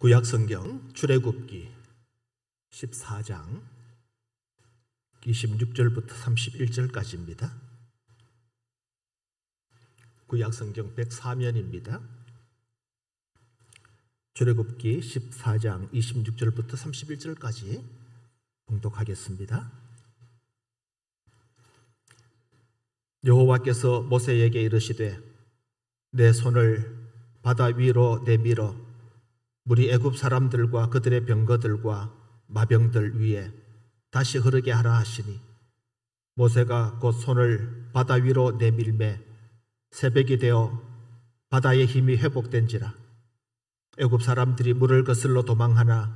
구약성경 출애굽기 14장 26절부터 31절까지입니다. 구약성경 104면입니다. 출애굽기 14장 26절부터 31절까지 봉독하겠습니다. 여호와께서 모세에게 이르시되 내 손을 바다 위로 내밀어 물이 애굽 사람들과 그들의 병거들과 마병들 위에 다시 흐르게 하라 하시니 모세가 곧 손을 바다 위로 내밀매 새벽이 되어 바다의 힘이 회복된지라. 애굽 사람들이 물을 거슬러 도망하나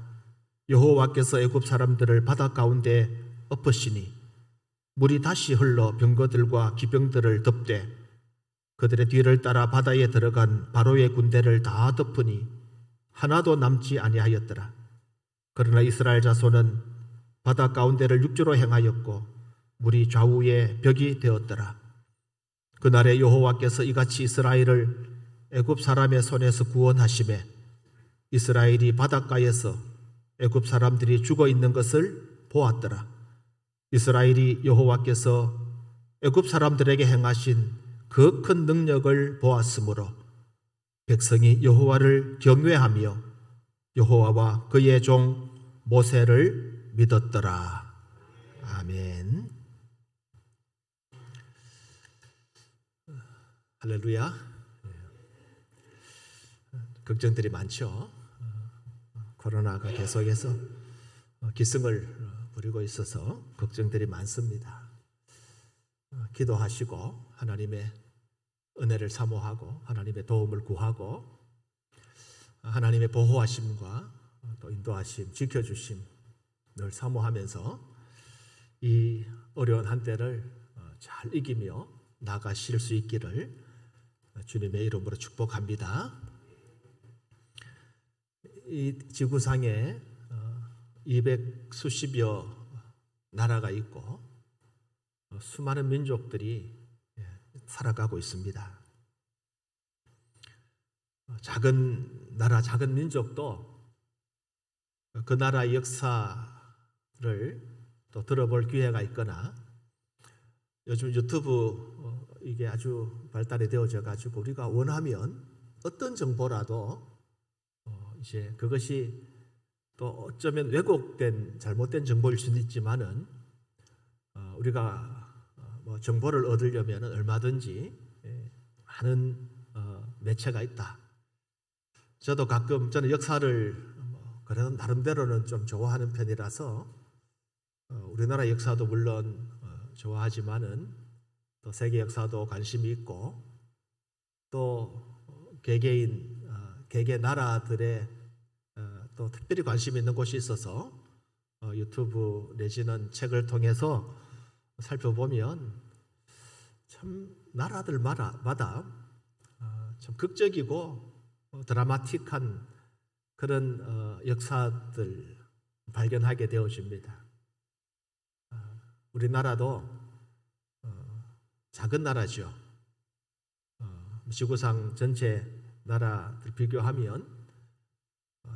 여호와께서 애굽 사람들을 바다 가운데 엎으시니 물이 다시 흘러 병거들과 기병들을 덮되 그들의 뒤를 따라 바다에 들어간 바로의 군대를 다 덮으니 하나도 남지 아니하였더라. 그러나 이스라엘 자손은 바다 가운데를 육지로 행하였고 물이 좌우에 벽이 되었더라. 그날에 여호와께서 이같이 이스라엘을 애굽 사람의 손에서 구원하시매 이스라엘이 바닷가에서 애굽 사람들이 죽어 있는 것을 보았더라. 이스라엘이 여호와께서 애굽 사람들에게 행하신 그 큰 능력을 보았으므로 백성이 여호와를 경외하며 여호와와 그의 종 모세를 믿었더라. 아멘. 할렐루야. 걱정들이 많죠. 코로나가 계속해서 기승을 부리고 있어서 걱정들이 많습니다. 기도하시고 하나님의 은혜를 사모하고 하나님의 도움을 구하고 하나님의 보호하심과 또 인도하심, 지켜주심 늘 사모하면서 이 어려운 한때를 잘 이기며 나가실 수 있기를 주님의 이름으로 축복합니다. 이 지구상에 200수십여 나라가 있고 수많은 민족들이 살아가고 있습니다. 작은 나라, 작은 민족도 그 나라의 역사를 또 들어볼 기회가 있거나 요즘 유튜브 이게 아주 발달이 되어져 가지고 우리가 원하면 어떤 정보라도 이제 그것이 또 어쩌면 왜곡된 잘못된 정보일 수는 있지만은 우리가 정보를 얻으려면 얼마든지 많은 매체가 있다. 저도 가끔 저는 역사를 그래도 나름대로는 좀 좋아하는 편이라서 우리나라 역사도 물론 좋아하지만은 또 세계 역사도 관심이 있고 또 개개 나라들의 또 특별히 관심 있는 곳이 있어서 유튜브 내지는 책을 통해서 살펴보면 참 나라들마다 참 극적이고 드라마틱한 그런 역사들 발견하게 되어집니다. 우리나라도 작은 나라죠. 지구상 전체 나라들 비교하면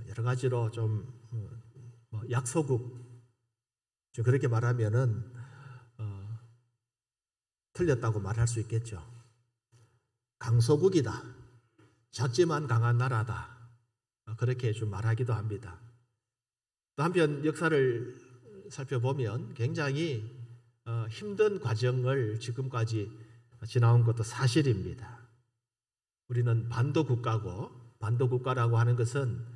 여러 가지로 좀 약소국 그렇게 말하면은 틀렸다고 말할 수 있겠죠. 강소국이다. 작지만 강한 나라다. 그렇게 좀 말하기도 합니다. 또 한편 역사를 살펴보면 굉장히 힘든 과정을 지금까지 지나온 것도 사실입니다. 우리는 반도국가고 반도국가라고 하는 것은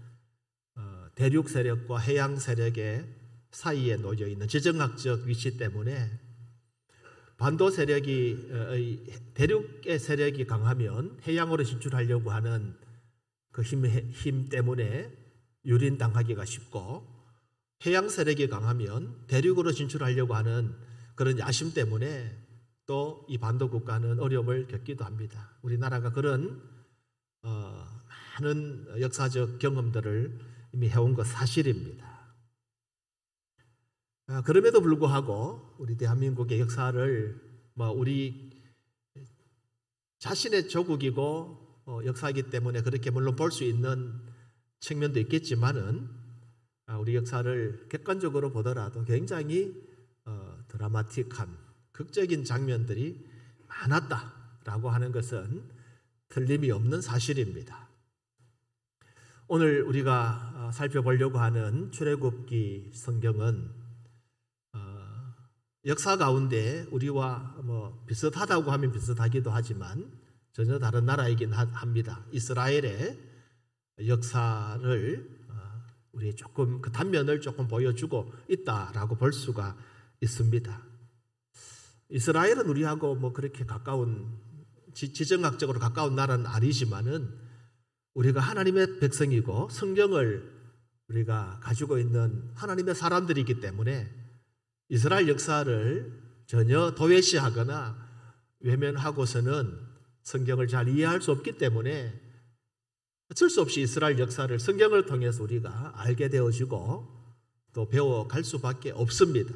대륙 세력과 해양 세력의 사이에 놓여 있는 지정학적 위치 때문에 반도 세력이 대륙의 세력이 강하면 해양으로 진출하려고 하는 그 힘 때문에 유린당하기가 쉽고 해양 세력이 강하면 대륙으로 진출하려고 하는 그런 야심 때문에 또 이 반도 국가는 어려움을 겪기도 합니다. 우리나라가 그런 많은 역사적 경험들을 이미 해온 것 사실입니다. 그럼에도 불구하고 우리 대한민국의 역사를 우리 자신의 조국이고 역사이기 때문에 그렇게 물론 볼 수 있는 측면도 있겠지만은 우리 역사를 객관적으로 보더라도 굉장히 드라마틱한 극적인 장면들이 많았다라고 하는 것은 틀림이 없는 사실입니다. 오늘 우리가 살펴보려고 하는 출애굽기 성경은 역사 가운데 우리와 비슷하다고 하면 비슷하기도 하지만 전혀 다른 나라이긴 합니다. 이스라엘의 역사를 우리 조금 그 단면을 조금 보여주고 있다라고 볼 수가 있습니다. 이스라엘은 우리하고 그렇게 가까운 지정학적으로 가까운 나라는 아니지만은 우리가 하나님의 백성이고 성경을 우리가 가지고 있는 하나님의 사람들이기 때문에 이스라엘 역사를 전혀 도외시하거나 외면하고서는 성경을 잘 이해할 수 없기 때문에 어쩔 수 없이 이스라엘 역사를 성경을 통해서 우리가 알게 되어지고 또 배워갈 수밖에 없습니다.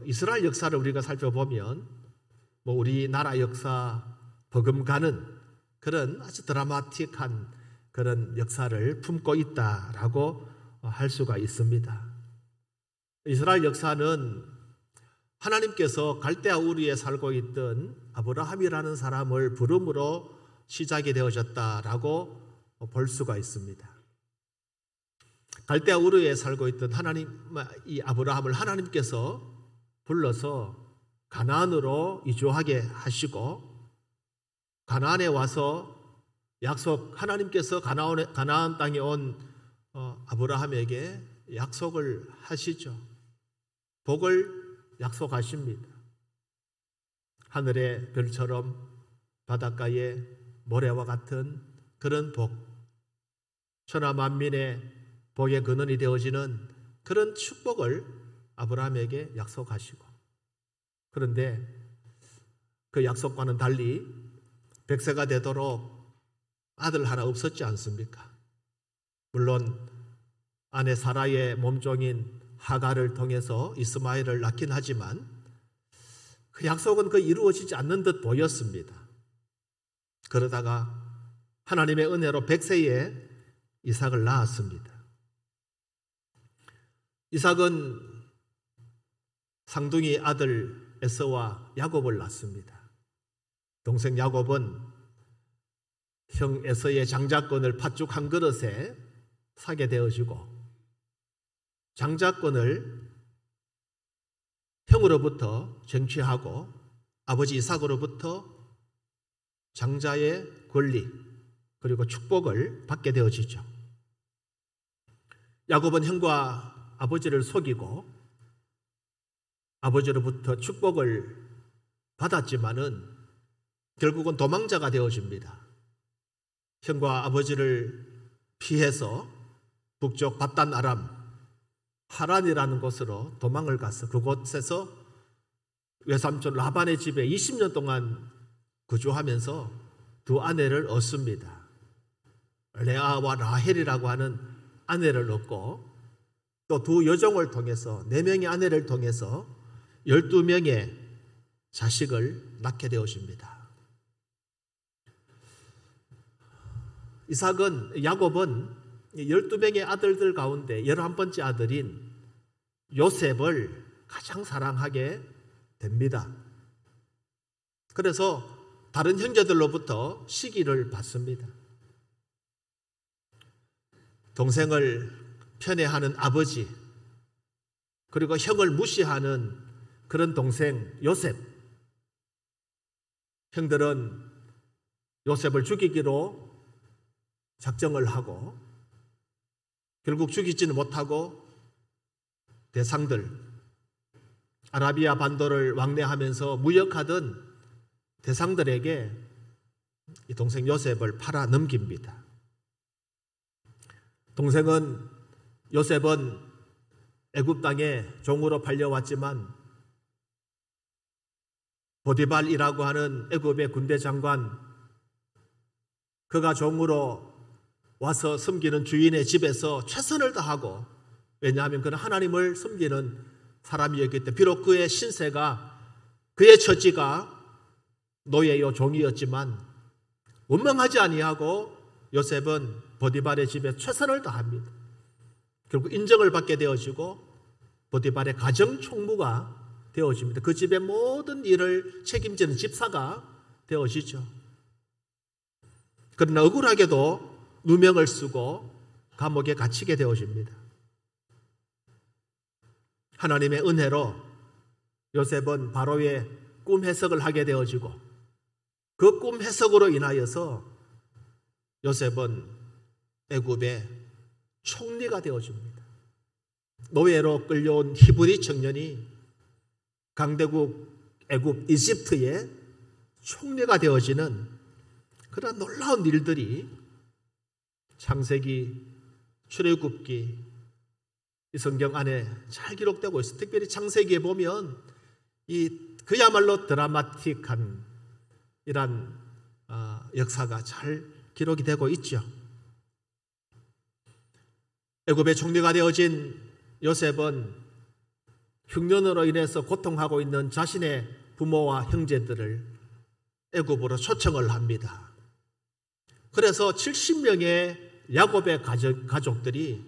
이스라엘 역사를 우리가 살펴보면 우리나라 역사 버금가는 그런 아주 드라마틱한 그런 역사를 품고 있다라고 할 수가 있습니다. 이스라엘 역사는 하나님께서 갈대아 우르에 살고 있던 아브라함이라는 사람을 부름으로 시작이 되어졌다라고 볼 수가 있습니다. 갈대아 우르에 살고 있던 이 아브라함을 하나님께서 불러서 가나안으로 이주하게 하시고 가나안에 와서 하나님께서 가나안 땅에 온 아브라함에게 약속을 하시죠. 복을 약속하십니다. 하늘의 별처럼 바닷가의 모래와 같은 그런 복, 천하 만민의 복의 근원이 되어지는 그런 축복을 아브라함에게 약속하시고, 그런데 그 약속과는 달리 100세가 되도록 아들 하나 없었지 않습니까? 물론 아내 사라의 몸종인 하갈을 통해서 이스마엘을 낳긴 하지만 그 약속은 이루어지지 않는 듯 보였습니다. 그러다가 하나님의 은혜로 100세에 이삭을 낳았습니다. 이삭은 상둥이 아들 에서와 야곱을 낳습니다. 동생 야곱은 형 에서의 장자권을 팥죽 한 그릇에 사게 되어지고 장자권을 형으로부터 쟁취하고 아버지 이삭으로부터 장자의 권리 그리고 축복을 받게 되어지죠. 야곱은 형과 아버지를 속이고 아버지로부터 축복을 받았지만은 결국은 도망자가 되어집니다. 형과 아버지를 피해서 북쪽 바단 아람 하란이라는 곳으로 도망을 가서 그곳에서 외삼촌 라반의 집에 20년 동안 거주하면서 두 아내를 얻습니다. 레아와 라헬이라고 하는 아내를 얻고 또 두 여종을 통해서 4명의 아내를 통해서 12명의 자식을 낳게 되어집니다. 야곱은 12명의 아들들 가운데 11번째 아들인 요셉을 가장 사랑하게 됩니다. 그래서 다른 형제들로부터 시기를 받습니다. 동생을 편애하는 아버지, 그리고 형을 무시하는 그런 동생 요셉. 형들은 요셉을 죽이기로 작정을 하고 결국 죽이지는 못하고 대상들, 아라비아 반도를 왕래하면서 무역하던 대상들에게 이 동생 요셉을 팔아 넘깁니다. 요셉은 애굽 땅에 종으로 팔려왔지만 보디발이라고 하는 애굽의 군대 장관, 그가 종으로 와서 섬기는 주인의 집에서 최선을 다하고, 왜냐하면 그는 하나님을 섬기는 사람이었기 때문에, 비록 그의 신세가, 그의 처지가 노예요 종이었지만 원망하지 아니하고 요셉은 보디발의 집에 최선을 다합니다. 결국 인정을 받게 되어지고 보디발의 가정 총무가 되어집니다. 그 집의 모든 일을 책임지는 집사가 되어지죠. 그러나 억울하게도 누명을 쓰고 감옥에 갇히게 되어집니다. 하나님의 은혜로 요셉은 바로의 꿈 해석을 하게 되어지고 그 꿈 해석으로 인하여서 요셉은 애굽의 총리가 되어집니다. 노예로 끌려온 히브리 청년이 강대국 애굽 이집트의 총리가 되어지는 그런 놀라운 일들이 창세기, 출애굽기 이 성경 안에 잘 기록되고 있어요. 특별히 창세기에 보면 그야말로 드라마틱한 이런 역사가 잘 기록이 되고 있죠. 애굽의 총리가 되어진 요셉은 흉년으로 인해서 고통하고 있는 자신의 부모와 형제들을 애굽으로 초청을 합니다. 그래서 70명의 야곱의 가족들이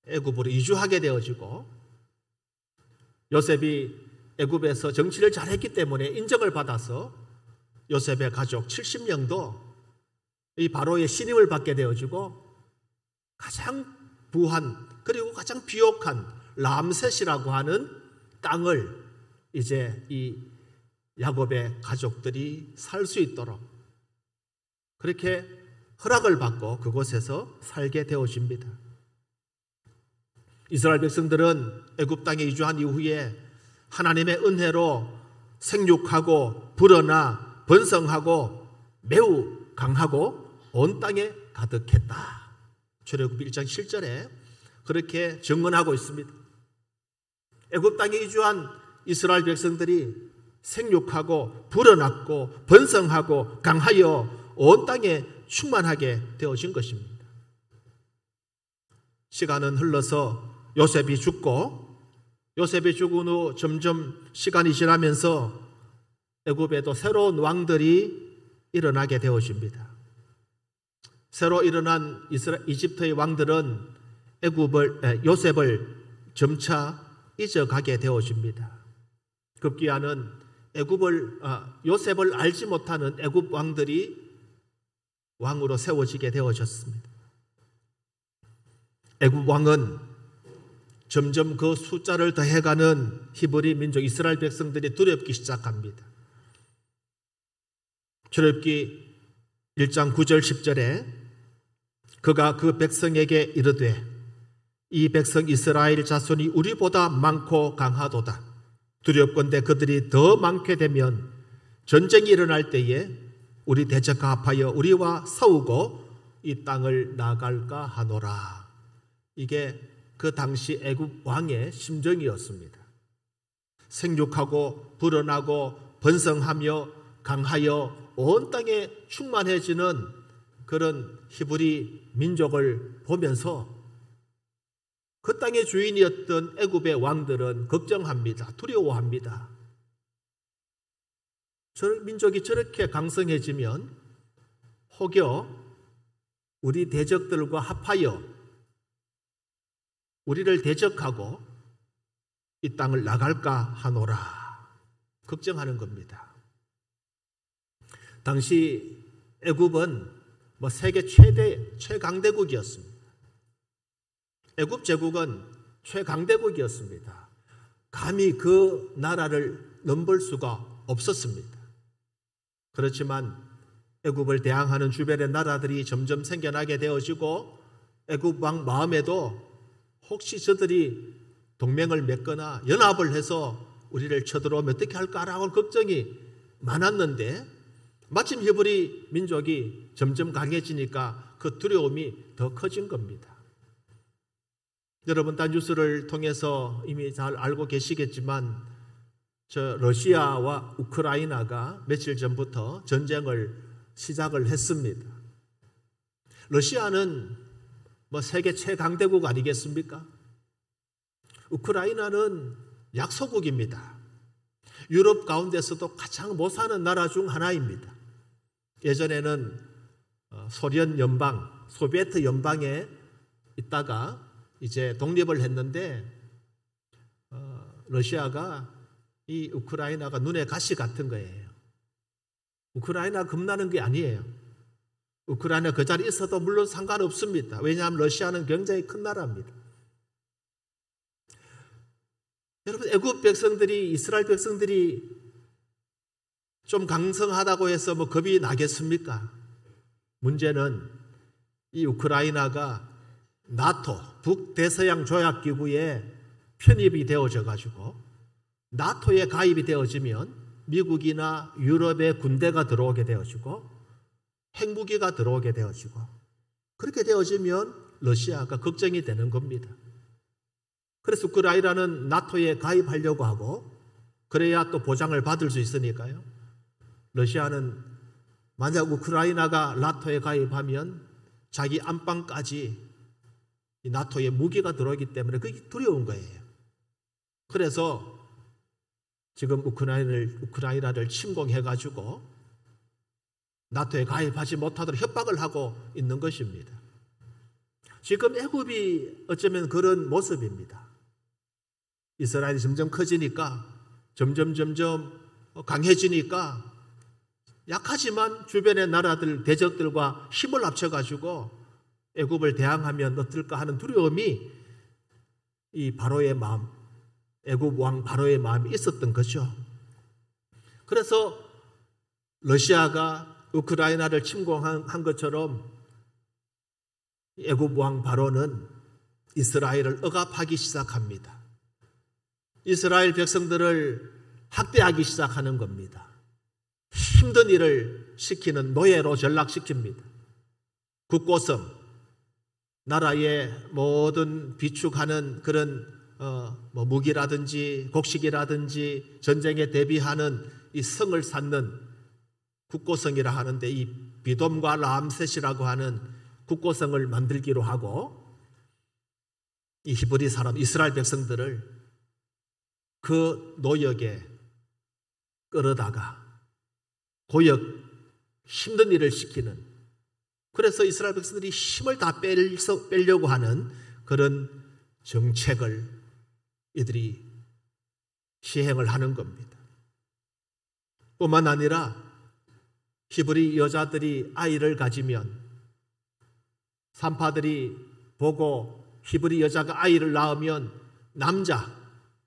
애굽으로 이주하게 되어지고 요셉이 애굽에서 정치를 잘했기 때문에 인정을 받아서 요셉의 가족 70명도 이 바로의 신임을 받게 되어지고 가장 부한 그리고 가장 비옥한 람셋이라고 하는 땅을 이제 이 야곱의 가족들이 살 수 있도록 그렇게 허락을 받고 그곳에서 살게 되어집니다. 이스라엘 백성들은 애굽 땅에 이주한 이후에 하나님의 은혜로 생육하고 불어나 번성하고 매우 강하고 온 땅에 가득했다. 출애굽 1장 7절에 그렇게 증언하고 있습니다. 애굽 땅에 이주한 이스라엘 백성들이 생육하고 불어났고 번성하고 강하여 온 땅에 충만하게 되어진 것입니다. 시간은 흘러서 요셉이 죽고 요셉이 죽은 후 점점 시간이 지나면서 애굽에도 새로운 왕들이 일어나게 되어집니다. 새로 일어난 이집트의 왕들은 요셉을 점차 잊어가게 되어집니다. 급기야는 요셉을 알지 못하는 애굽 왕들이 왕으로 세워지게 되어졌습니다. 애굽 왕은 점점 그 숫자를 더해가는 히브리 민족 이스라엘 백성들이 두렵기 시작합니다. 출애굽기 1장 9절 10절에 그가 그 백성에게 이르되 이 백성 이스라엘 자손이 우리보다 많고 강하도다. 두렵건대 그들이 더 많게 되면 전쟁이 일어날 때에 우리 대적과 합하여 우리와 싸우고 이 땅을 나갈까 하노라. 이게 그 당시 애굽 왕의 심정이었습니다. 생육하고 불어나고 번성하며 강하여 온 땅에 충만해지는 그런 히브리 민족을 보면서 그 땅의 주인이었던 애굽의 왕들은 걱정합니다. 두려워합니다. 저 민족이 저렇게 강성해지면 혹여 우리 대적들과 합하여 우리를 대적하고 이 땅을 나갈까 하노라. 걱정하는 겁니다. 당시 애굽은 세계 최강대국이었습니다. 애굽 제국은 최강대국이었습니다. 감히 그 나라를 넘볼 수가 없었습니다. 그렇지만 애굽을 대항하는 주변의 나라들이 점점 생겨나게 되어지고 애굽 왕 마음에도 혹시 저들이 동맹을 맺거나 연합을 해서 우리를 쳐들어오면 어떻게 할까라고 걱정이 많았는데 마침 히브리 민족이 점점 강해지니까 그 두려움이 더 커진 겁니다. 여러분 딴 뉴스를 통해서 이미 잘 알고 계시겠지만 러시아와 우크라이나가 며칠 전부터 전쟁을 시작을 했습니다. 러시아는 세계 최강대국 아니겠습니까? 우크라이나는 약소국입니다. 유럽 가운데서도 가장 못 사는 나라 중 하나입니다. 예전에는 소련 연방 소비에트 연방에 있다가 이제 독립을 했는데 러시아가 이 우크라이나가 눈에 가시 같은 거예요. 우크라이나 겁나는 게 아니에요. 우크라이나 그 자리에 있어도 물론 상관없습니다. 왜냐하면 러시아는 굉장히 큰 나라입니다. 여러분, 애굽 백성들이, 이스라엘 백성들이 좀 강성하다고 해서 뭐 겁이 나겠습니까? 문제는 이 우크라이나가 나토, 북대서양 조약기구에 편입이 되어져 가지고 나토에 가입이 되어지면 미국이나 유럽의 군대가 들어오게 되어지고 핵무기가 들어오게 되어지고 그렇게 되어지면 러시아가 걱정이 되는 겁니다. 그래서 우크라이나는 나토에 가입하려고 하고 그래야 또 보장을 받을 수 있으니까요. 러시아는 만약 우크라이나가 나토에 가입하면 자기 안방까지 나토에 무기가 들어오기 때문에 그게 두려운 거예요. 그래서 지금 우크라이나를 침공해가지고 나토에 가입하지 못하도록 협박을 하고 있는 것입니다. 지금 애굽이 어쩌면 그런 모습입니다. 이스라엘이 점점 커지니까 점점 강해지니까 약하지만 주변의 나라들, 대적들과 힘을 합쳐가지고 애굽을 대항하면 어떨까 하는 두려움이 이 바로의 마음, 애굽 왕 바로의 마음이 있었던 거죠. 그래서 러시아가 우크라이나를 침공한 것처럼 애굽 왕 바로는 이스라엘을 억압하기 시작합니다. 이스라엘 백성들을 학대하기 시작하는 겁니다. 힘든 일을 시키는 노예로 전락시킵니다. 국고성, 나라의 모든 비축하는 그런 무기라든지 곡식이라든지 전쟁에 대비하는 이 성을 쌓는 국고성이라 하는데 이 비돔과 람셋이라고 하는 국고성을 만들기로 하고 이 히브리 사람 이스라엘 백성들을 그 노역에 끌어다가 고역 힘든 일을 시키는, 그래서 이스라엘 백성들이 힘을 다 빼려고 하는 그런 정책을 이들이 시행을 하는 겁니다. 뿐만 아니라 히브리 여자들이 아이를 가지면 산파들이 보고 히브리 여자가 아이를 낳으면 남자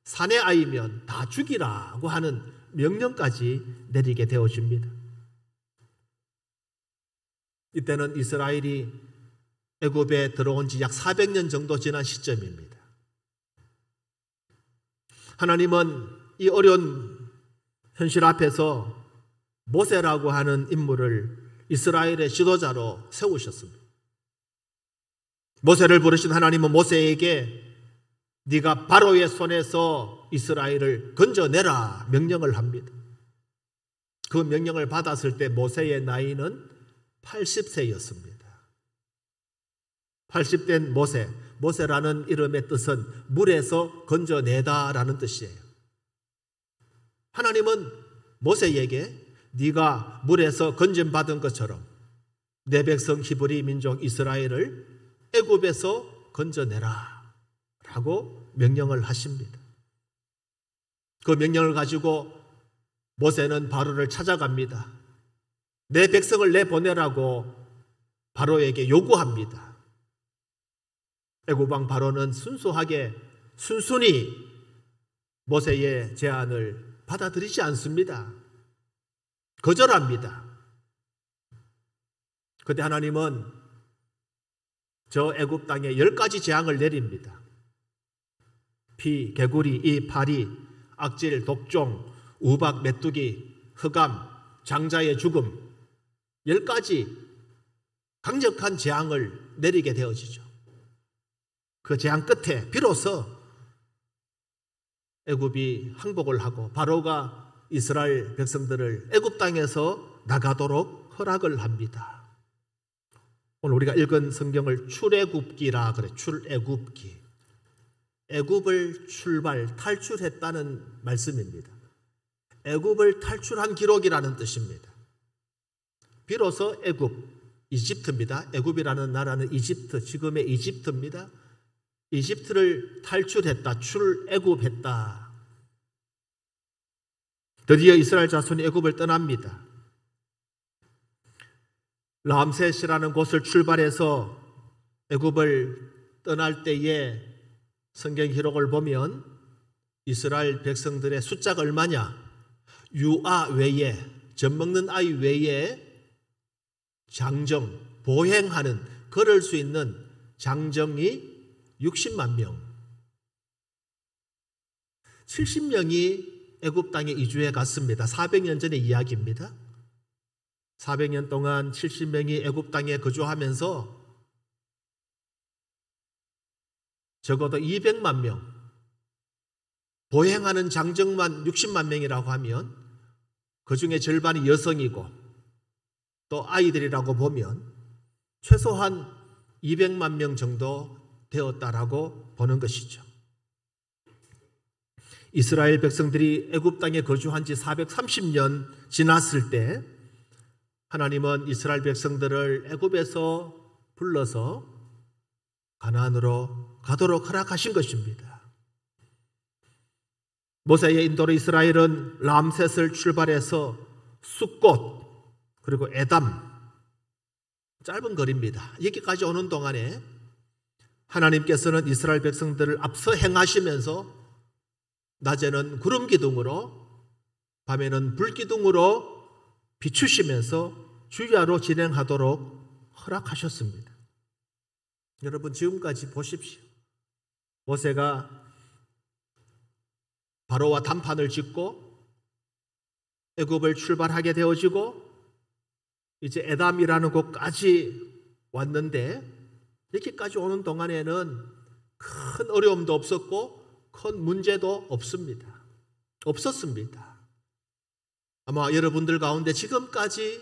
사내 아이면 다 죽이라고 하는 명령까지 내리게 되어집니다. 이때는 이스라엘이 애굽에 들어온 지 약 400년 정도 지난 시점입니다. 하나님은 이 어려운 현실 앞에서 모세라고 하는 인물을 이스라엘의 지도자로 세우셨습니다. 모세를 부르신 하나님은 모세에게 네가 바로의 손에서 이스라엘을 건져내라 명령을 합니다. 그 명령을 받았을 때 모세의 나이는 80세였습니다. 80된 모세, 모세라는 이름의 뜻은 물에서 건져내다라는 뜻이에요. 하나님은 모세에게 네가 물에서 건짐받은 것처럼 내 백성 히브리 민족 이스라엘을 애굽에서 건져내라 라고 명령을 하십니다. 그 명령을 가지고 모세는 바로를 찾아갑니다. 내 백성을 내보내라고 바로에게 요구합니다. 애굽 왕 바로는 순순히 모세의 제안을 받아들이지 않습니다. 거절합니다. 그때 하나님은 저 애굽 땅에 10가지 재앙을 내립니다. 피, 개구리, 이, 파리, 악질, 독종, 우박, 메뚜기, 흑암, 장자의 죽음 10가지 강력한 재앙을 내리게 되어지죠. 그 재앙 끝에 비로소 애굽이 항복을 하고 바로가 이스라엘 백성들을 애굽 땅에서 나가도록 허락을 합니다. 오늘 우리가 읽은 성경을 출애굽기라 그래. 출애굽기. 애굽을 탈출했다는 말씀입니다. 애굽을 탈출한 기록이라는 뜻입니다. 비로소 애굽, 이집트입니다. 애굽이라는 나라는 이집트, 지금의 이집트입니다. 이집트를 탈출했다. 출애굽했다. 드디어 이스라엘 자손이 애굽을 떠납니다. 람셋이라는 곳을 출발해서 애굽을 떠날 때에 성경 기록을 보면 이스라엘 백성들의 숫자가 얼마냐? 유아 외에, 젖 먹는 아이 외에 장정, 보행하는, 걸을 수 있는 장정이 60만 명. 70명이 애굽 땅에 이주해 갔습니다. 400년 전의 이야기입니다. 400년 동안 70명이 애굽 땅에 거주하면서 적어도 200만 명, 보행하는 장정만 60만 명이라고 하면 그 중에 절반이 여성이고 또 아이들이라고 보면 최소한 200만 명 정도 되었다라고 보는 것이죠. 이스라엘 백성들이 애굽 땅에 거주한 지 430년 지났을 때 하나님은 이스라엘 백성들을 애굽에서 불러서 가나안으로 가도록 허락하신 것입니다. 모세의 인도로 이스라엘은 람셋을 출발해서 숫꽃 그리고 에담, 짧은 거리입니다. 여기까지 오는 동안에 하나님께서는 이스라엘 백성들을 앞서 행하시면서 낮에는 구름 기둥으로 밤에는 불 기둥으로 비추시면서 주야로 진행하도록 허락하셨습니다. 여러분 지금까지 보십시오. 모세가 바로와 담판을 짓고 애굽을 출발하게 되어지고 이제 에담이라는 곳까지 왔는데 여기까지 오는 동안에는 큰 어려움도 없었고 큰 문제도 없었습니다. 아마 여러분들 가운데 지금까지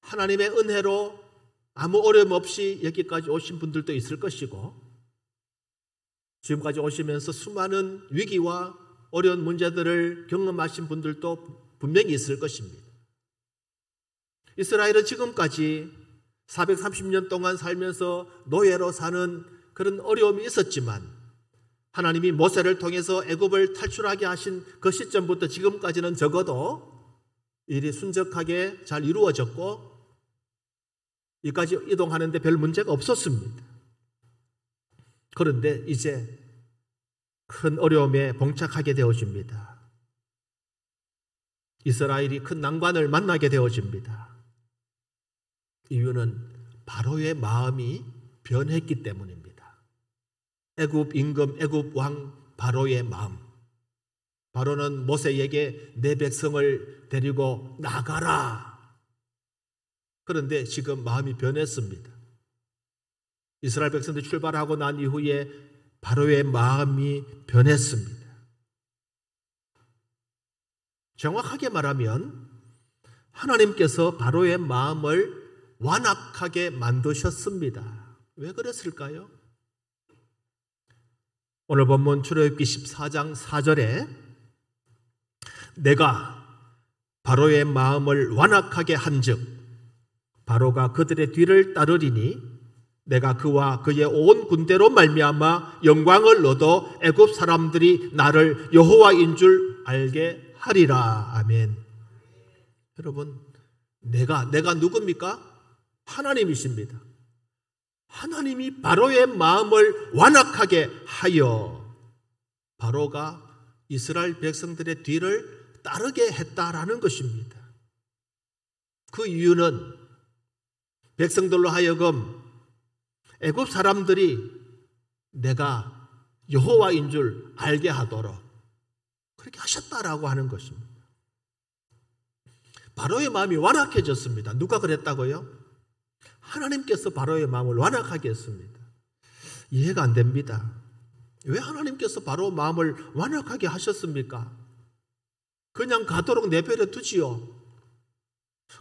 하나님의 은혜로 아무 어려움 없이 여기까지 오신 분들도 있을 것이고 지금까지 오시면서 수많은 위기와 어려운 문제들을 경험하신 분들도 분명히 있을 것입니다. 이스라엘은 지금까지 430년 동안 살면서 노예로 사는 그런 어려움이 있었지만 하나님이 모세를 통해서 애굽을 탈출하게 하신 그 시점부터 지금까지는 적어도 일이 순적하게 잘 이루어졌고 여기까지 이동하는데 별 문제가 없었습니다. 그런데 이제 큰 어려움에 봉착하게 되어집니다. 이스라엘이 큰 난관을 만나게 되어집니다. 이유는 바로의 마음이 변했기 때문입니다. 애굽 임금, 애굽 왕 바로의 마음. 바로는 모세에게 내 백성을 데리고 나가라. 그런데 지금 마음이 변했습니다. 이스라엘 백성들이 출발하고 난 이후에 바로의 마음이 변했습니다. 정확하게 말하면 하나님께서 바로의 마음을 완악하게 만드셨습니다. 왜 그랬을까요? 오늘 본문 출애굽기 14장 4절에 내가 바로의 마음을 완악하게 한즉 바로가 그들의 뒤를 따르리니 내가 그와 그의 온 군대로 말미암아 영광을 얻어 애굽 사람들이 나를 여호와인 줄 알게 하리라. 아멘. 여러분, 내가 누굽니까? 하나님이십니다. 하나님이 바로의 마음을 완악하게 하여 바로가 이스라엘 백성들의 뒤를 따르게 했다라는 것입니다. 그 이유는 백성들로 하여금 애굽 사람들이 내가 여호와인 줄 알게 하도록 그렇게 하셨다라고 하는 것입니다. 바로의 마음이 완악해졌습니다. 누가 그랬다고요? 하나님께서 바로의 마음을 완악하게 했습니다. 이해가 안 됩니다. 왜 하나님께서 바로 마음을 완악하게 하셨습니까? 그냥 가도록 내버려 두지요.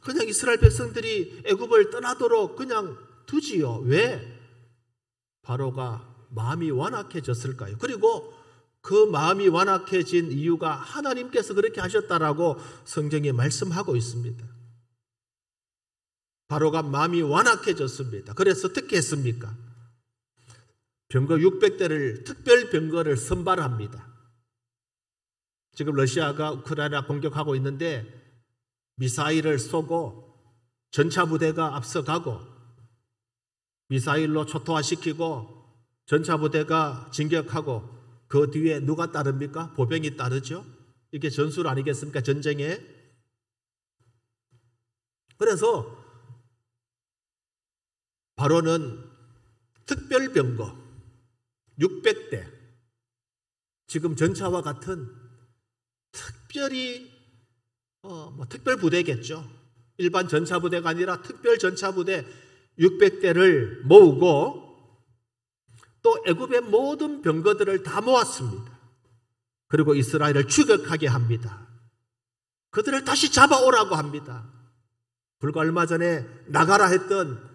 그냥 이스라엘 백성들이 애굽을 떠나도록 그냥 두지요. 왜? 바로가 마음이 완악해졌을까요? 그리고 그 마음이 완악해진 이유가 하나님께서 그렇게 하셨다라고 성경에 말씀하고 있습니다. 바로가 마음이 완악해졌습니다. 그래서 어떻게 했습니까? 병거 600대를 특별 병거를 선발합니다. 지금 러시아가 우크라이나 공격하고 있는데 미사일을 쏘고 전차 부대가 앞서가고 미사일로 초토화시키고 전차 부대가 진격하고 그 뒤에 누가 따릅니까? 보병이 따르죠. 이게 전술 아니겠습니까? 전쟁에. 그래서 바로는 특별병거 600대, 지금 전차와 같은 특별히 특별부대겠죠. 일반 전차부대가 아니라 특별 전차부대 600대를 모으고 또 애굽의 모든 병거들을 다 모았습니다. 그리고 이스라엘을 추격하게 합니다. 그들을 다시 잡아오라고 합니다. 불과 얼마 전에 나가라 했던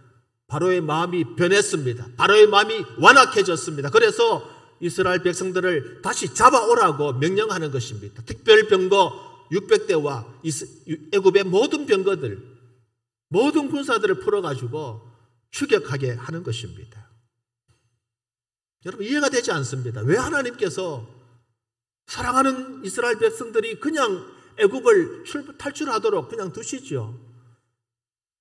바로의 마음이 변했습니다. 바로의 마음이 완악해졌습니다. 그래서 이스라엘 백성들을 다시 잡아오라고 명령하는 것입니다. 특별병거 600대와 애굽의 모든 병거들, 모든 군사들을 풀어가지고 추격하게 하는 것입니다. 여러분, 이해가 되지 않습니다. 왜 하나님께서 사랑하는 이스라엘 백성들이 그냥 애굽을 탈출하도록 그냥 두시죠.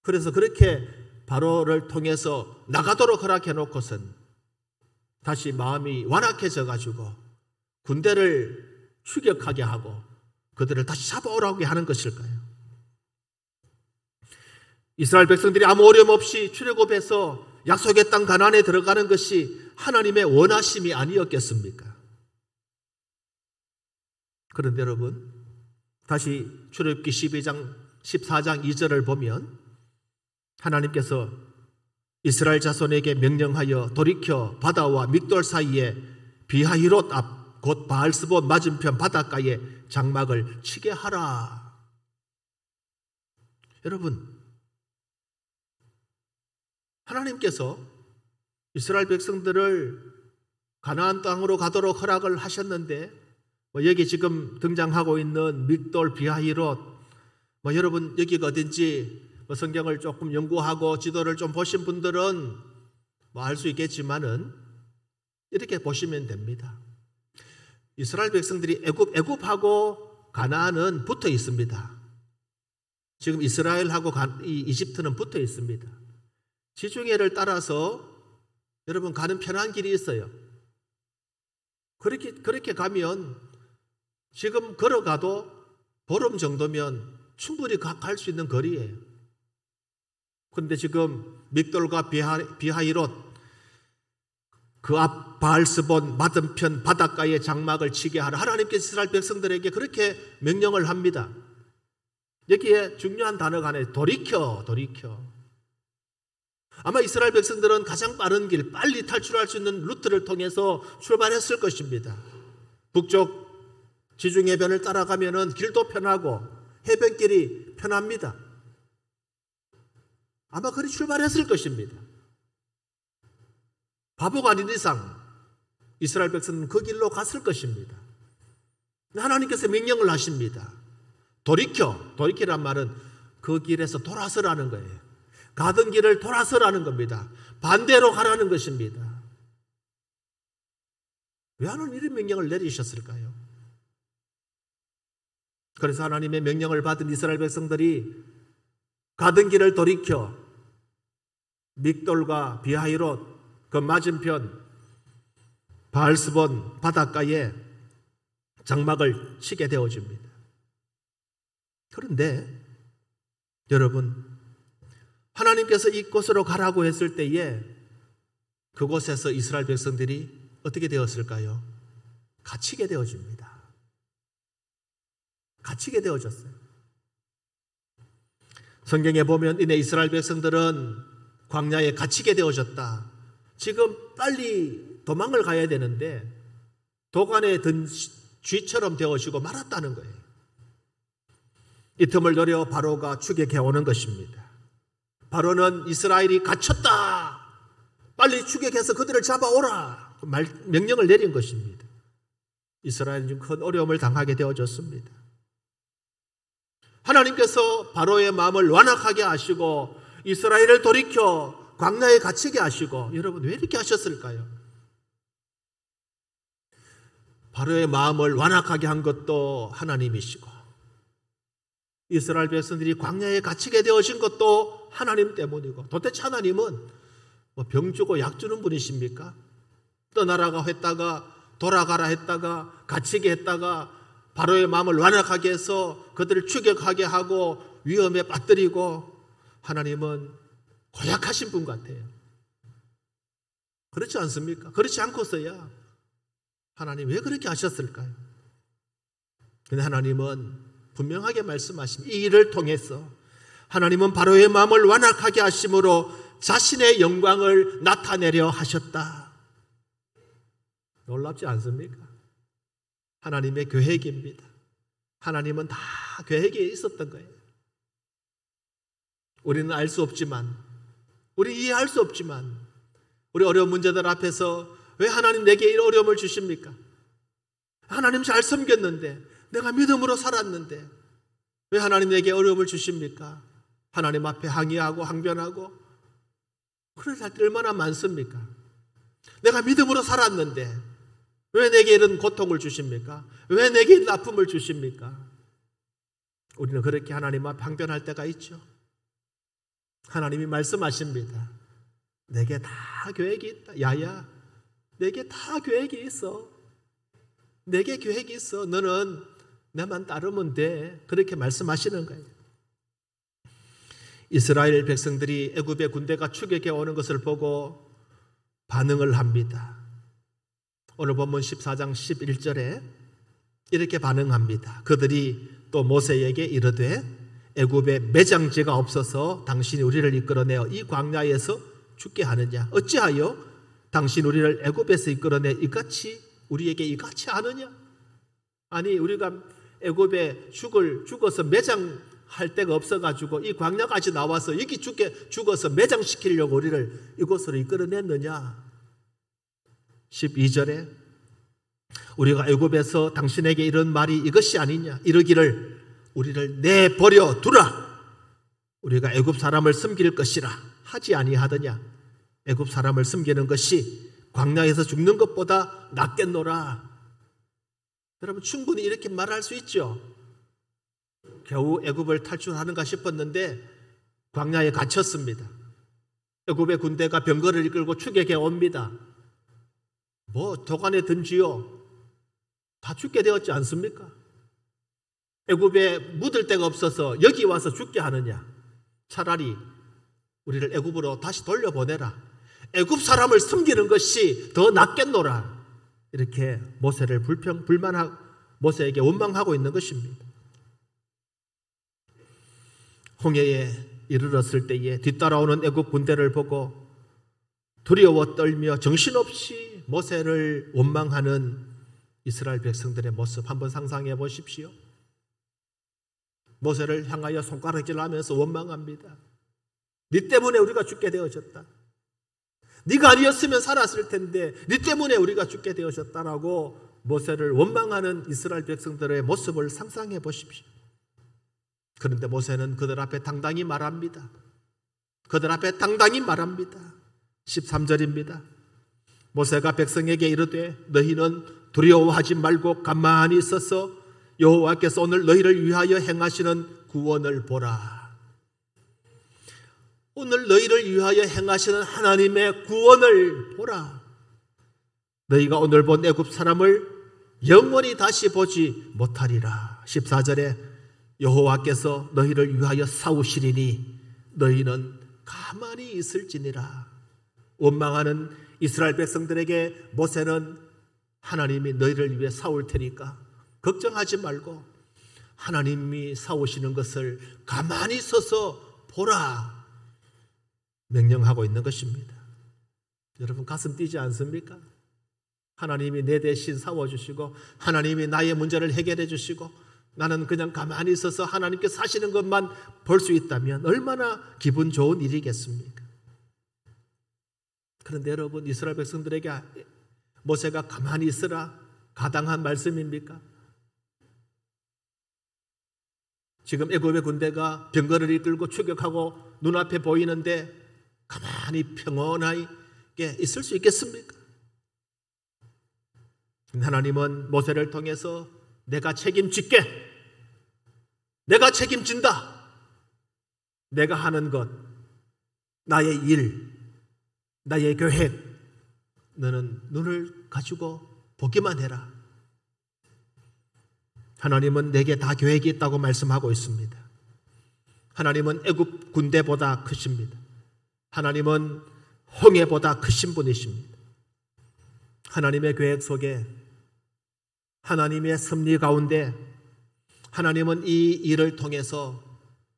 그래서 그렇게 바로를 통해서 나가도록 허락해 놓고선 다시 마음이 완악해져 가지고 군대를 추격하게 하고 그들을 다시 잡아오라고 하는 것일까요? 이스라엘 백성들이 아무 어려움 없이 출애굽해서 약속의 땅 가나안에 들어가는 것이 하나님의 원하심이 아니었겠습니까? 그런데 여러분, 다시 출애굽기 12장 14장 2절을 보면 하나님께서 이스라엘 자손에게 명령하여 돌이켜 바다와 믹돌 사이에 비하히롯 앞 곧 바알스본 맞은편 바닷가에 장막을 치게 하라. 여러분, 하나님께서 이스라엘 백성들을 가나안 땅으로 가도록 허락을 하셨는데 여기 지금 등장하고 있는 믹돌 비하히롯, 여러분 여기가 어딘지 성경을 조금 연구하고 지도를 좀 보신 분들은 알 수 있겠지만은 이렇게 보시면 됩니다. 이스라엘 백성들이 애굽하고 가나안은 붙어 있습니다. 지금 이스라엘하고 이집트는 붙어 있습니다. 지중해를 따라서 여러분 가는 편한 길이 있어요. 그렇게 가면 지금 걸어가도 보름 정도면 충분히 갈 수 있는 거리예요. 그런데 지금 믹돌과 비하히롯 그 앞 바알스본 맞은편 바닷가에 장막을 치게 하라. 하나님께서 이스라엘 백성들에게 그렇게 명령을 합니다. 여기에 중요한 단어가 하나, 돌이켜. 아마 이스라엘 백성들은 가장 빠른 길, 빨리 탈출할 수 있는 루트를 통해서 출발했을 것입니다. 북쪽 지중해변을 따라가면 길도 편하고 해변길이 편합니다. 아마 그리 출발했을 것입니다. 바보가 아닌 이상 이스라엘 백성은 그 길로 갔을 것입니다. 하나님께서 명령을 하십니다. 돌이키란 말은 그 길에서 돌아서라는 거예요. 가던 길을 돌아서라는 겁니다. 반대로 가라는 것입니다. 왜 하나님 이런 명령을 내리셨을까요? 그래서 하나님의 명령을 받은 이스라엘 백성들이 가던 길을 돌이켜 믹돌과 비하히롯 그 맞은편 바알스본 바닷가에 장막을 치게 되어집니다. 그런데 여러분, 하나님께서 이곳으로 가라고 했을 때에 그곳에서 이스라엘 백성들이 어떻게 되었을까요? 갇히게 되어집니다. 갇히게 되어졌어요. 성경에 보면 이내 이스라엘 백성들은 광야에 갇히게 되어졌다. 지금 빨리 도망을 가야 되는데 도간에 든 쥐처럼 되어지고 말았다는 거예요. 이 틈을 노려 바로가 추격해 오는 것입니다. 바로는 이스라엘이 갇혔다, 빨리 추격해서 그들을 잡아오라 명령을 내린 것입니다. 이스라엘은 지금 큰 어려움을 당하게 되어졌습니다. 하나님께서 바로의 마음을 완악하게 하시고 이스라엘을 돌이켜 광야에 갇히게 하시고, 여러분 왜 이렇게 하셨을까요? 바로의 마음을 완악하게 한 것도 하나님이시고, 이스라엘 백성들이 광야에 갇히게 되어진 것도 하나님 때문이고, 도대체 하나님은 병 주고 약 주는 분이십니까? 떠나라고 했다가 돌아가라 했다가 갇히게 했다가 바로의 마음을 완악하게 해서 그들을 추격하게 하고 위험에 빠뜨리고, 하나님은 고약하신 분 같아요. 그렇지 않습니까? 그렇지 않고서야 하나님 왜 그렇게 하셨을까요? 근데 하나님은 분명하게 말씀하십니다. 이 일을 통해서 하나님은 바로의 마음을 완악하게 하심으로 자신의 영광을 나타내려 하셨다. 놀랍지 않습니까? 하나님의 계획입니다. 하나님은 다 계획에 있었던 거예요. 우리는 알 수 없지만, 우리 이해할 수 없지만, 우리 어려운 문제들 앞에서 왜 하나님 내게 이런 어려움을 주십니까? 하나님 잘 섬겼는데, 내가 믿음으로 살았는데 왜 하나님 내게 어려움을 주십니까? 하나님 앞에 항의하고 항변하고 그럴 때 얼마나 많습니까? 내가 믿음으로 살았는데 왜 내게 이런 고통을 주십니까? 왜 내게 이런 아픔을 주십니까? 우리는 그렇게 하나님 앞에 항변할 때가 있죠. 하나님이 말씀하십니다. 내게 다 계획이 있다. 야야, 내게 다 계획이 있어. 내게 계획이 있어. 너는 내만 따르면 돼. 그렇게 말씀하시는 거예요. 이스라엘 백성들이 애굽의 군대가 추격해 오는 것을 보고 반응을 합니다. 오늘 본문 14장 11절에 이렇게 반응합니다. 그들이 또 모세에게 이르되 애굽에 매장지가 없어서 당신이 우리를 이끌어내어 이 광야에서 죽게 하느냐? 어찌하여 당신 우리를 애굽에서 이끌어내 이같이 우리에게 이같이 하느냐? 아니, 우리가 애굽에 죽어서 매장할 데가 없어가지고 이 광야까지 나와서 여기 죽어서 매장시키려고 우리를 이곳으로 이끌어냈느냐? 12절에 우리가 애굽에서 당신에게 이런 말이 이것이 아니냐? 이르기를 우리를 내버려 두라. 우리가 애굽 사람을 섬길 것이라 하지 아니하더냐? 애굽 사람을 섬기는 것이 광야에서 죽는 것보다 낫겠노라. 여러분 충분히 이렇게 말할 수 있죠. 겨우 애굽을 탈출하는가 싶었는데 광야에 갇혔습니다. 애굽의 군대가 병거를 이끌고 추격해 옵니다. 뭐 도관에 든지요, 다 죽게 되었지 않습니까? 애굽에 묻을 데가 없어서 여기 와서 죽게 하느냐? 차라리 우리를 애굽으로 다시 돌려보내라. 애굽 사람을 섬기는 것이 더 낫겠노라. 이렇게 모세를 모세에게 원망하고 있는 것입니다. 홍해에 이르렀을 때에 뒤따라오는 애굽 군대를 보고 두려워 떨며 정신없이 모세를 원망하는 이스라엘 백성들의 모습 한번 상상해 보십시오. 모세를 향하여 손가락질하면서 원망합니다. 네 때문에 우리가 죽게 되어졌다. 네가 아니었으면 살았을 텐데 네 때문에 우리가 죽게 되어졌다라고 모세를 원망하는 이스라엘 백성들의 모습을 상상해 보십시오. 그런데 모세는 그들 앞에 당당히 말합니다. 그들 앞에 당당히 말합니다. 13절입니다. 모세가 백성에게 이르되 너희는 두려워하지 말고 가만히 있어서 여호와께서 오늘 너희를 위하여 행하시는 구원을 보라. 오늘 너희를 위하여 행하시는 하나님의 구원을 보라. 너희가 오늘 본 애굽 사람을 영원히 다시 보지 못하리라. 14절에 여호와께서 너희를 위하여 싸우시리니 너희는 가만히 있을지니라. 원망하는 이스라엘 백성들에게 모세는 하나님이 너희를 위해 싸울 테니까 걱정하지 말고 하나님이 싸우시는 것을 가만히 서서 보라 명령하고 있는 것입니다. 여러분 가슴 뛰지 않습니까? 하나님이 내 대신 싸워주시고 하나님이 나의 문제를 해결해 주시고 나는 그냥 가만히 있어서 하나님께서 하시는 것만 볼 수 있다면 얼마나 기분 좋은 일이겠습니까? 그런데 여러분 이스라엘 백성들에게 모세가 가만히 있으라 가당한 말씀입니까? 지금 애굽의 군대가 병거를 이끌고 추격하고 눈앞에 보이는데 가만히 평온하게 있을 수 있겠습니까? 하나님은 모세를 통해서 내가 책임질게, 내가 책임진다, 내가 하는 것, 나의 일, 나의 계획, 너는 눈을 가지고 보기만 해라. 하나님은 내게 다 계획이 있다고 말씀하고 있습니다. 하나님은 애굽 군대보다 크십니다. 하나님은 홍해보다 크신 분이십니다. 하나님의 계획 속에, 하나님의 섭리 가운데 하나님은 이 일을 통해서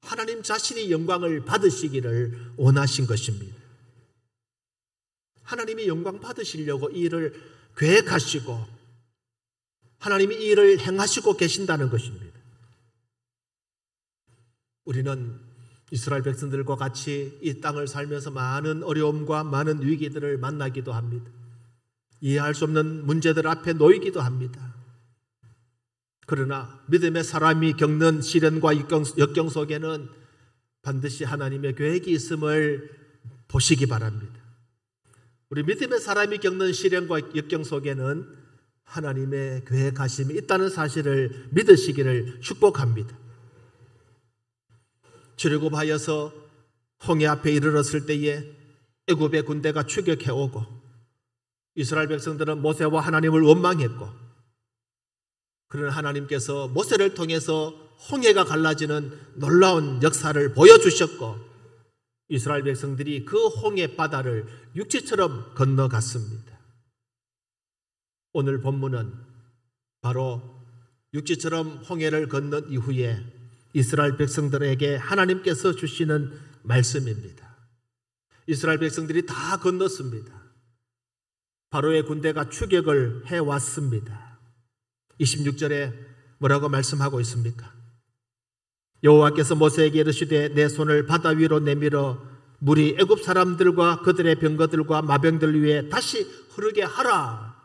하나님 자신이 영광을 받으시기를 원하신 것입니다. 하나님이 영광 받으시려고 이 일을 계획하시고 하나님이 이 일을 행하시고 계신다는 것입니다. 우리는 이스라엘 백성들과 같이 이 땅을 살면서 많은 어려움과 많은 위기들을 만나기도 합니다. 이해할 수 없는 문제들 앞에 놓이기도 합니다. 그러나 믿음의 사람이 겪는 시련과 역경 속에는 반드시 하나님의 계획이 있음을 보시기 바랍니다. 우리 믿음의 사람이 겪는 시련과 역경 속에는 하나님의 계획하심이 있다는 사실을 믿으시기를 축복합니다. 출애굽하여서 홍해 앞에 이르렀을 때에 애굽의 군대가 추격해 오고 이스라엘 백성들은 모세와 하나님을 원망했고, 그러나 하나님께서 모세를 통해서 홍해가 갈라지는 놀라운 역사를 보여주셨고 이스라엘 백성들이 그 홍해 바다를 육지처럼 건너갔습니다. 오늘 본문은 바로 육지처럼 홍해를 건넌 이후에 이스라엘 백성들에게 하나님께서 주시는 말씀입니다. 이스라엘 백성들이 다 건넜습니다. 바로의 군대가 추격을 해왔습니다. 26절에 뭐라고 말씀하고 있습니까? 여호와께서 모세에게 이르시되 내 손을 바다 위로 내밀어 물이 애굽 사람들과 그들의 병거들과 마병들 위에 다시 흐르게 하라.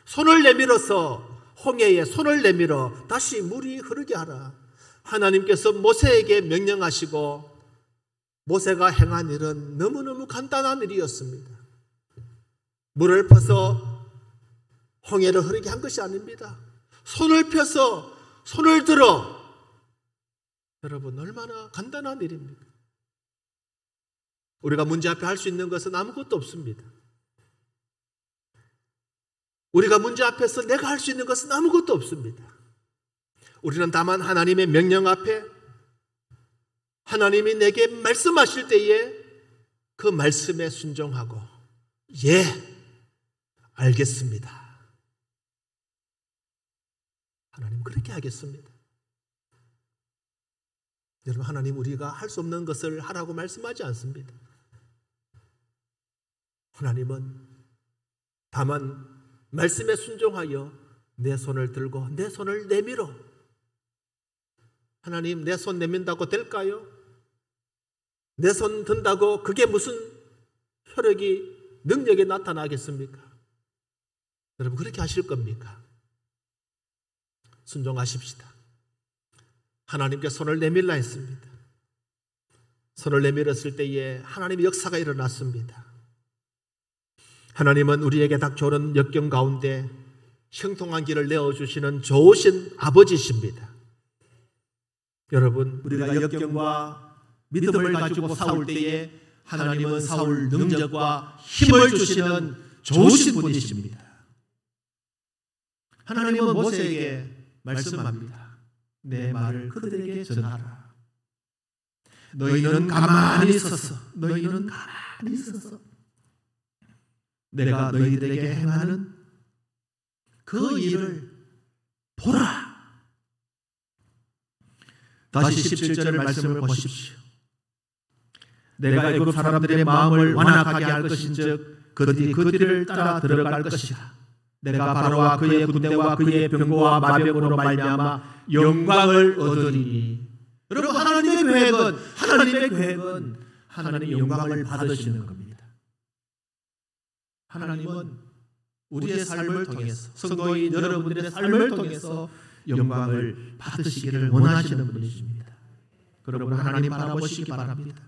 손을 내밀어서 홍해에 손을 내밀어 다시 물이 흐르게 하라. 하나님께서 모세에게 명령하시고 모세가 행한 일은 너무너무 간단한 일이었습니다. 물을 퍼서 홍해를 흐르게 한 것이 아닙니다. 손을 펴서 손을 들어. 여러분, 얼마나 간단한 일입니까? 우리가 문제 앞에 할 수 있는 것은 아무것도 없습니다. 우리가 문제 앞에서 내가 할 수 있는 것은 아무것도 없습니다. 우리는 다만 하나님의 명령 앞에 하나님이 내게 말씀하실 때에 그 말씀에 순종하고 예, 알겠습니다. 하나님 그렇게 하겠습니다. 여러분, 하나님 우리가 할 수 없는 것을 하라고 말씀하지 않습니다. 하나님은 다만 말씀에 순종하여 내 손을 들고 내 손을 내밀어. 하나님, 내 손 내민다고 될까요? 내 손 든다고 그게 무슨 효력이, 능력이 나타나겠습니까? 여러분, 그렇게 하실 겁니까? 순종하십시다. 하나님께 손을 내밀라 했습니다. 손을 내밀었을 때에 하나님의 역사가 일어났습니다. 하나님은 우리에게 닥쳐오는 역경 가운데 형통한 길을 내어주시는 좋으신 아버지십니다. 여러분, 우리가 역경과 믿음을 가지고 싸울 때에 하나님은 싸울 능력과 힘을 주시는 좋으신 분이십니다. 하나님은 모세에게 말씀합니다. 내 말을 그들에게 전하라. 너희는 가만히 있었어. 너희는 가만히 있었어. 내가 너희들에게 행하는 그 일을 보라. 다시 17절의 말씀을 보십시오. 내가 애굽 사람들의 마음을 완악하게 할 것인즉 그들이 그 뒤를 따라 들어갈 것이라. 내가 바로와 그의 군대와 그의 병거와 마병으로 말미암아 영광을 얻으리니. 여러분, 하나님의 계획은 하나님의 영광을 받으시는 겁니다. 하나님은 우리의 삶을 통해서, 성도인 여러분들의 삶을 통해서 영광을 받으시기를 원하시는 분이십니다. 여러분 하나님 바라보시기 바랍니다.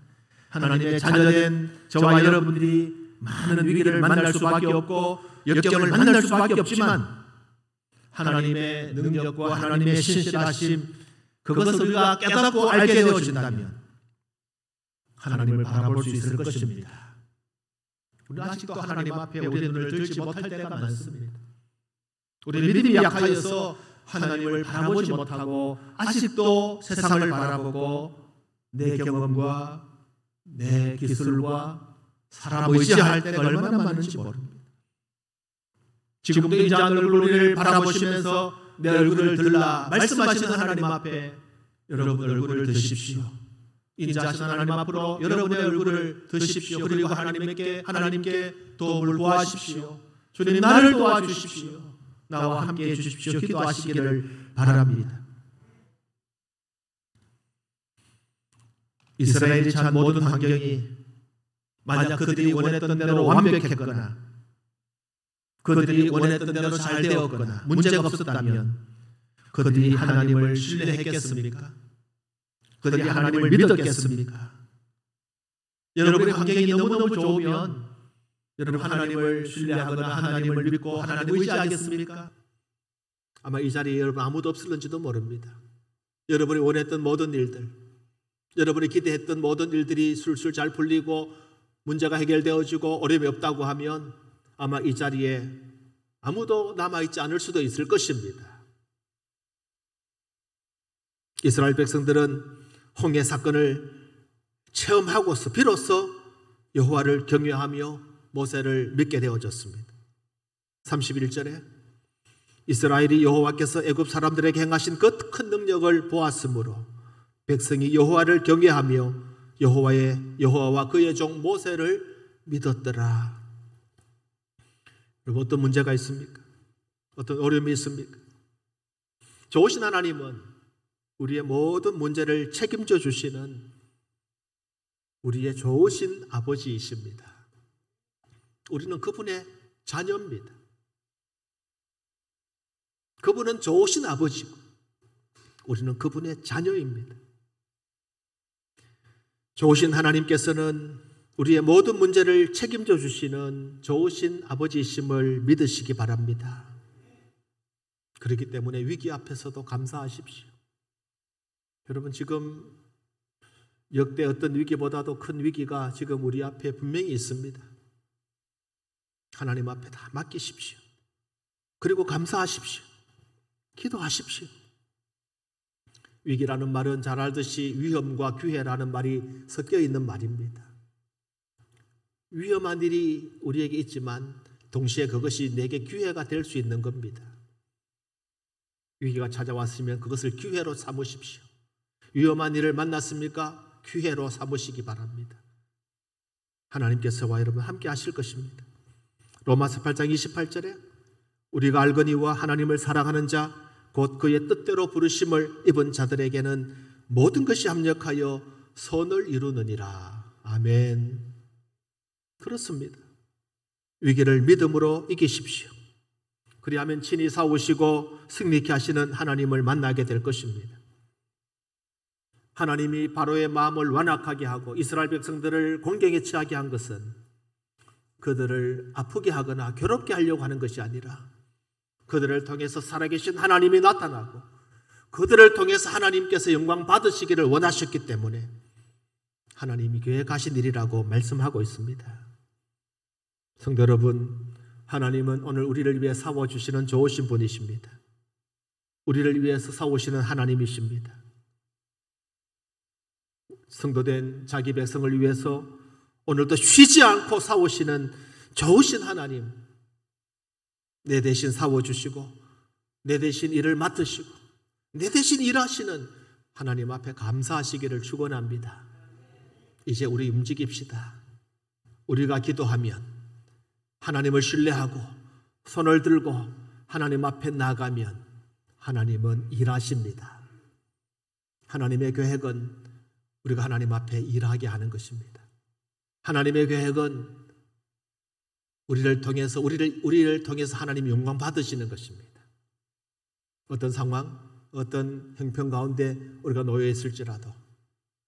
하나님의 자녀된 저와 여러분들이 많은 위기를 만날 수밖에 없고 역경을 만날 수밖에 없지만 하나님의 능력과 하나님의 신실하심 그것을 우리가 깨닫고 알게 되어진다면 하나님을 바라볼 수 있을 것입니다. 우리 아직도 하나님 앞에 우리의 눈을 들지 못할 때가 많습니다. 우리 믿음이 약하여서 하나님을 바라보지 못하고 아직도 세상을 바라보고 내 경험과 내 기술과 사람 의지할 때가 얼마나 많은지 모릅니다. 지금도 인자한 얼굴을 바라보시면서 내 얼굴을 들라 말씀하시는 하나님 앞에 여러분 얼굴을 드십시오. 인자하신 하나님 앞으로 여러분의 얼굴을 드십시오. 그리고 하나님께 도움을 구하십시오. 주님 나를 도와주십시오. 나와 함께 해주십시오. 기도하시기를 바랍니다. 이스라엘이 처한 모든 환경이 만약 그들이 원했던 대로 완벽했거나 그들이 원했던 대로 잘 되었거나 문제가 없었다면 그들이 하나님을 신뢰했겠습니까? 그들이 하나님을 믿었겠습니까? 여러분의 환경이 너무너무 좋으면 여러분 하나님을 신뢰하거나 하나님을 믿고 하나님을 의지하겠습니까? 아마 이 자리에 여러분 아무도 없을는지도 모릅니다. 여러분이 원했던 모든 일들, 여러분이 기대했던 모든 일들이 술술 잘 풀리고 문제가 해결되어지고 어려움이 없다고 하면 아마 이 자리에 아무도 남아있지 않을 수도 있을 것입니다. 이스라엘 백성들은 홍해 사건을 체험하고서 비로소 여호와를 경외하며 모세를 믿게 되어졌습니다. 31절에 이스라엘이 여호와께서 애굽 사람들에게 행하신 그 큰 능력을 보았으므로 백성이 여호와를 경외하며 여호와와 그의 종 모세를 믿었더라. 여러분 어떤 문제가 있습니까? 어떤 어려움이 있습니까? 좋으신 하나님은 우리의 모든 문제를 책임져 주시는 우리의 좋으신 아버지이십니다. 우리는 그분의 자녀입니다. 그분은 좋으신 아버지고 우리는 그분의 자녀입니다. 좋으신 하나님께서는 우리의 모든 문제를 책임져 주시는 좋으신 아버지이심을 믿으시기 바랍니다. 그렇기 때문에 위기 앞에서도 감사하십시오. 여러분 지금 역대 어떤 위기보다도 큰 위기가 지금 우리 앞에 분명히 있습니다. 하나님 앞에 다 맡기십시오. 그리고 감사하십시오. 기도하십시오. 위기라는 말은 잘 알듯이 위험과 기회라는 말이 섞여 있는 말입니다. 위험한 일이 우리에게 있지만 동시에 그것이 내게 기회가 될 수 있는 겁니다. 위기가 찾아왔으면 그것을 기회로 삼으십시오. 위험한 일을 만났습니까? 기회로 삼으시기 바랍니다. 하나님께서와 여러분 함께 하실 것입니다. 로마서 8장 28절에 우리가 알거니와 하나님을 사랑하는 자 곧 그의 뜻대로 부르심을 입은 자들에게는 모든 것이 합력하여 선을 이루느니라. 아멘. 그렇습니다. 위기를 믿음으로 이기십시오. 그리하면 친히 싸우시고 승리케 하시는 하나님을 만나게 될 것입니다. 하나님이 바로의 마음을 완악하게 하고 이스라엘 백성들을 공경에 처하게 한 것은 그들을 아프게 하거나 괴롭게 하려고 하는 것이 아니라 그들을 통해서 살아계신 하나님이 나타나고 그들을 통해서 하나님께서 영광 받으시기를 원하셨기 때문에 하나님이 계획하신 일이라고 말씀하고 있습니다. 성도 여러분, 하나님은 오늘 우리를 위해 싸워주시는 좋으신 분이십니다. 우리를 위해서 싸우시는 하나님이십니다. 성도된 자기 백성을 위해서 오늘도 쉬지 않고 싸우시는 좋으신 하나님, 내 대신 싸워주시고 내 대신 일을 맡으시고 내 대신 일하시는 하나님 앞에 감사하시기를 축원합니다. 이제 우리 움직입시다. 우리가 기도하면 하나님을 신뢰하고 손을 들고 하나님 앞에 나가면 하나님은 일하십니다. 하나님의 계획은 우리가 하나님 앞에 일하게 하는 것입니다. 하나님의 계획은 우리를 통해서 하나님 영광 받으시는 것입니다. 어떤 상황, 어떤 형편 가운데 우리가 놓여 있을지라도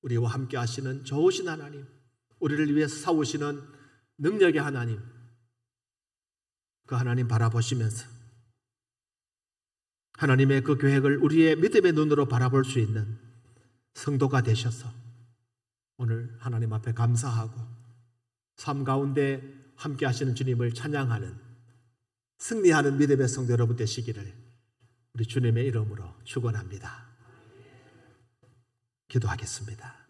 우리와 함께 하시는 좋으신 하나님, 우리를 위해서 싸우시는 능력의 하나님, 그 하나님 바라보시면서 하나님의 그 계획을 우리의 믿음의 눈으로 바라볼 수 있는 성도가 되셔서 오늘 하나님 앞에 감사하고 삶 가운데 함께 하시는 주님을 찬양하는 승리하는 믿음의 성도 여러분 되시기를 우리 주님의 이름으로 축원합니다. 기도하겠습니다.